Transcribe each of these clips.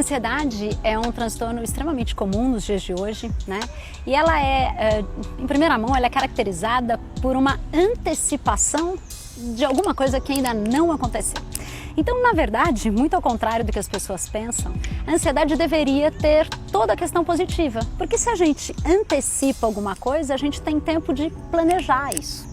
ansiedade é um transtorno extremamente comum nos dias de hoje, né? E ela em primeira mão, ela é caracterizada por uma antecipação de alguma coisa que ainda não aconteceu. Então, na verdade, muito ao contrário do que as pessoas pensam, a ansiedade deveria ter toda a questão positiva, porque se a gente antecipa alguma coisa, a gente tem tempo de planejar isso.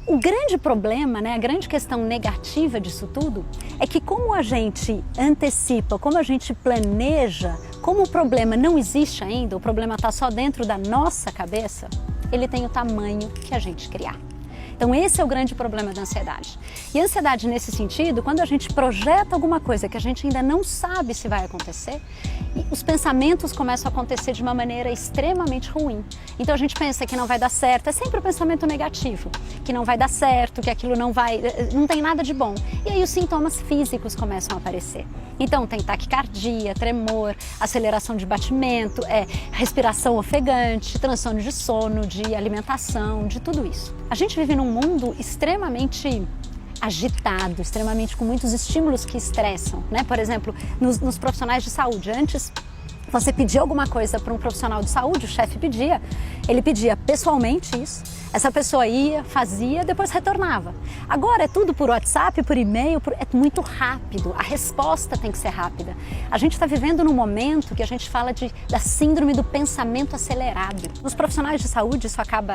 O grande problema, né, a grande questão negativa disso tudo, é que como a gente antecipa, como a gente planeja, como o problema não existe ainda, o problema está só dentro da nossa cabeça, ele tem o tamanho que a gente criar. Então esse é o grande problema da ansiedade. E a ansiedade nesse sentido, quando a gente projeta alguma coisa que a gente ainda não sabe se vai acontecer, os pensamentos começam a acontecer de uma maneira extremamente ruim. Então a gente pensa que não vai dar certo, é sempre o pensamento negativo, que não vai dar certo, que aquilo não tem nada de bom. E aí os sintomas físicos começam a aparecer. Então tem taquicardia, tremor, aceleração de batimento, respiração ofegante, transtorno de sono, de alimentação, de tudo isso. A gente vive num mundo extremamente agitado, extremamente com muitos estímulos que estressam, né? Por exemplo, nos profissionais de saúde, antes você pedia alguma coisa para um profissional de saúde, o chefe pedia, ele pedia pessoalmente isso, essa pessoa ia, fazia, depois retornava. Agora é tudo por WhatsApp, por e-mail, é muito rápido, a resposta tem que ser rápida. A gente está vivendo num momento que a gente fala da síndrome do pensamento acelerado. Nos profissionais de saúde isso acaba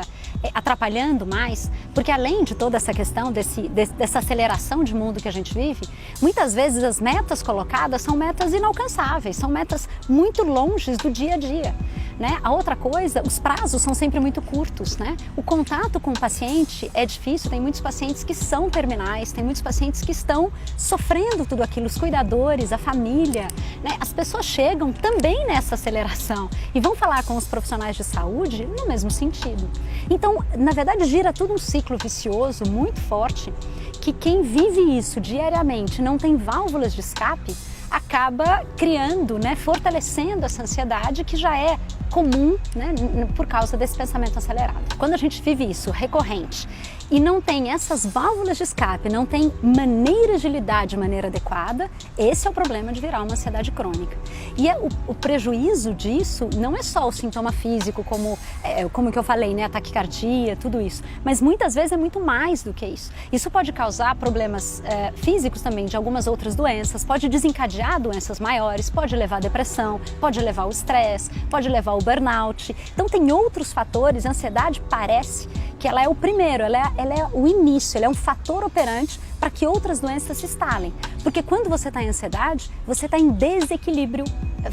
atrapalhando mais, porque além de toda essa questão dessa aceleração de mundo que a gente vive, muitas vezes as metas colocadas são metas inalcançáveis, são metas muito longe do dia a dia, né? A outra coisa, os prazos são sempre muito curtos, né? O contato com o paciente é difícil, tem muitos pacientes que são terminais, tem muitos pacientes que estão sofrendo tudo aquilo, os cuidadores, a família, né? As pessoas chegam também nessa aceleração e vão falar com os profissionais de saúde no mesmo sentido. Então, na verdade, gira tudo um ciclo vicioso muito forte que quem vive isso diariamente, não tem válvulas de escape, acaba criando, né, fortalecendo essa ansiedade que já é comum, né, por causa desse pensamento acelerado. Quando a gente vive isso recorrente e não tem essas válvulas de escape, não tem maneiras de lidar de maneira adequada, esse é o problema de virar uma ansiedade crônica. E o prejuízo disso não é só o sintoma físico, como que eu falei, né, a taquicardia, tudo isso, mas muitas vezes é muito mais do que isso. Isso pode causar problemas físicos também de algumas outras doenças, pode desencadear doenças maiores, pode levar à depressão, pode levar ao estresse, pode levar ao burnout. Então tem outros fatores, a ansiedade parece que ela é o primeiro, ela é o início, ela é um fator operante para que outras doenças se instalem. Porque quando você está em ansiedade, você está em desequilíbrio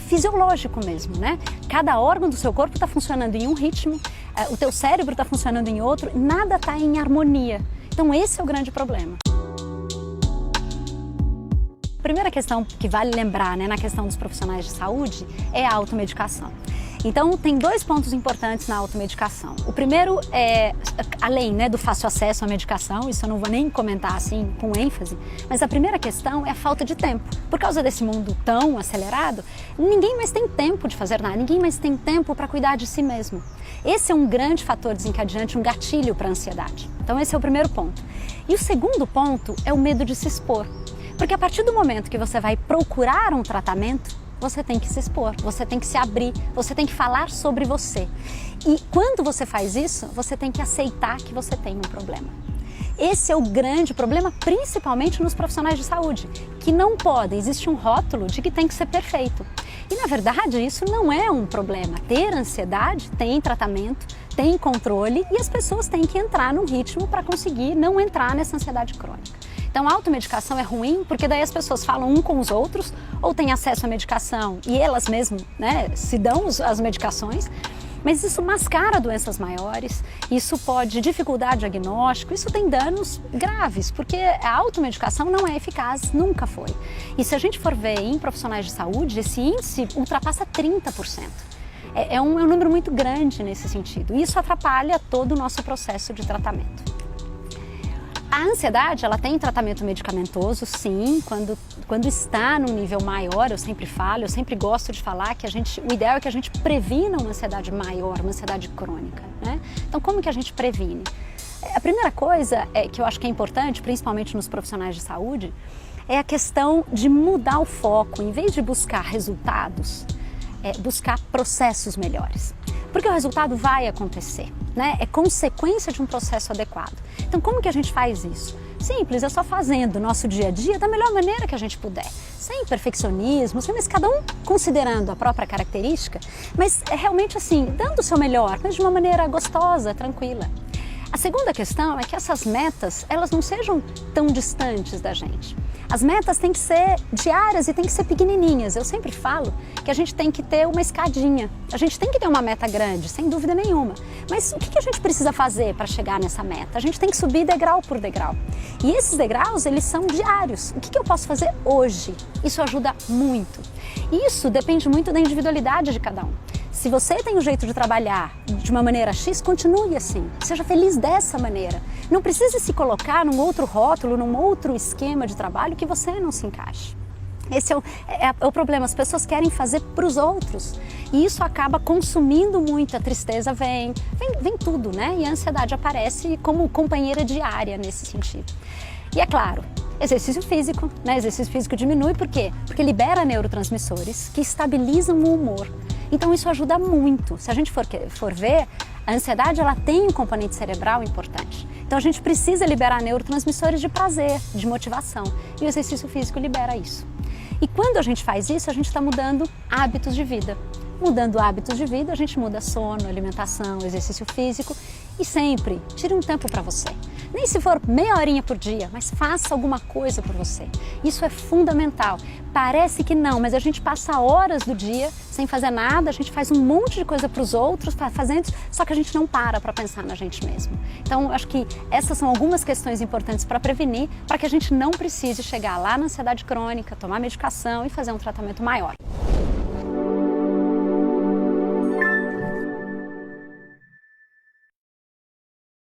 fisiológico mesmo, né? Cada órgão do seu corpo está funcionando em um ritmo, o teu cérebro está funcionando em outro, nada está em harmonia. Então esse é o grande problema. A primeira questão que vale lembrar, né, na questão dos profissionais de saúde é a automedicação. Então, tem dois pontos importantes na automedicação. O primeiro é, além, né, do fácil acesso à medicação, isso eu não vou nem comentar assim com ênfase, mas a primeira questão é a falta de tempo. Por causa desse mundo tão acelerado, ninguém mais tem tempo de fazer nada, ninguém mais tem tempo para cuidar de si mesmo. Esse é um grande fator desencadeante, um gatilho para a ansiedade. Então, esse é o primeiro ponto. E o segundo ponto é o medo de se expor. Porque a partir do momento que você vai procurar um tratamento, você tem que se expor, você tem que se abrir, você tem que falar sobre você. E quando você faz isso, você tem que aceitar que você tem um problema. Esse é o grande problema, principalmente nos profissionais de saúde, que não podem, existe um rótulo de que tem que ser perfeito. E na verdade isso não é um problema. Ter ansiedade tem tratamento, tem controle e as pessoas têm que entrar num ritmo para conseguir não entrar nessa ansiedade crônica. Então a automedicação é ruim porque daí as pessoas falam um com os outros ou têm acesso à medicação e elas mesmas, né, se dão as medicações, mas isso mascara doenças maiores, isso pode dificultar o diagnóstico, isso tem danos graves, porque a automedicação não é eficaz, nunca foi. E se a gente for ver em profissionais de saúde, esse índice ultrapassa 30%. É um número muito grande nesse sentido e isso atrapalha todo o nosso processo de tratamento. A ansiedade, ela tem tratamento medicamentoso, sim, quando está num nível maior, eu sempre falo, eu sempre gosto de falar que o ideal é que a gente previna uma ansiedade maior, uma ansiedade crônica, né? Então, como que a gente previne? A primeira coisa que eu acho que é importante, principalmente nos profissionais de saúde, é a questão de mudar o foco. Em vez de buscar resultados, buscar processos melhores. Porque o resultado vai acontecer, né? É consequência de um processo adequado. Então, como que a gente faz isso? Simples, é só fazendo o nosso dia a dia da melhor maneira que a gente puder. Sem perfeccionismo, mas cada um considerando a própria característica, mas é realmente assim, dando o seu melhor, mas de uma maneira gostosa, tranquila. A segunda questão é que essas metas, elas não sejam tão distantes da gente. As metas têm que ser diárias e têm que ser pequenininhas. Eu sempre falo que a gente tem que ter uma escadinha. A gente tem que ter uma meta grande, sem dúvida nenhuma. Mas o que a gente precisa fazer para chegar nessa meta? A gente tem que subir degrau por degrau. E esses degraus, eles são diários. O que eu posso fazer hoje? Isso ajuda muito. E isso depende muito da individualidade de cada um. Se você tem um jeito de trabalhar de uma maneira X, continue assim. Seja feliz dessa maneira. Não precise se colocar num outro rótulo, num outro esquema de trabalho que você não se encaixe. Esse é o problema. As pessoas querem fazer para os outros. E isso acaba consumindo muito. A tristeza vem tudo, né? E a ansiedade aparece como companheira diária nesse sentido. E é claro, exercício físico, né? Exercício físico diminui, por quê? Porque libera neurotransmissores que estabilizam o humor. Então isso ajuda muito. Se a gente for ver, a ansiedade ela tem um componente cerebral importante. Então a gente precisa liberar neurotransmissores de prazer, de motivação. E o exercício físico libera isso. E quando a gente faz isso, a gente está mudando hábitos de vida. Mudando hábitos de vida, a gente muda sono, alimentação, exercício físico e sempre tire um tempo para você. Nem se for meia horinha por dia, mas faça alguma coisa por você. Isso é fundamental. Parece que não, mas a gente passa horas do dia sem fazer nada, a gente faz um monte de coisa para os outros, só que a gente não para pensar na gente mesmo. Então, acho que essas são algumas questões importantes para prevenir, para que a gente não precise chegar lá na ansiedade crônica, tomar medicação e fazer um tratamento maior.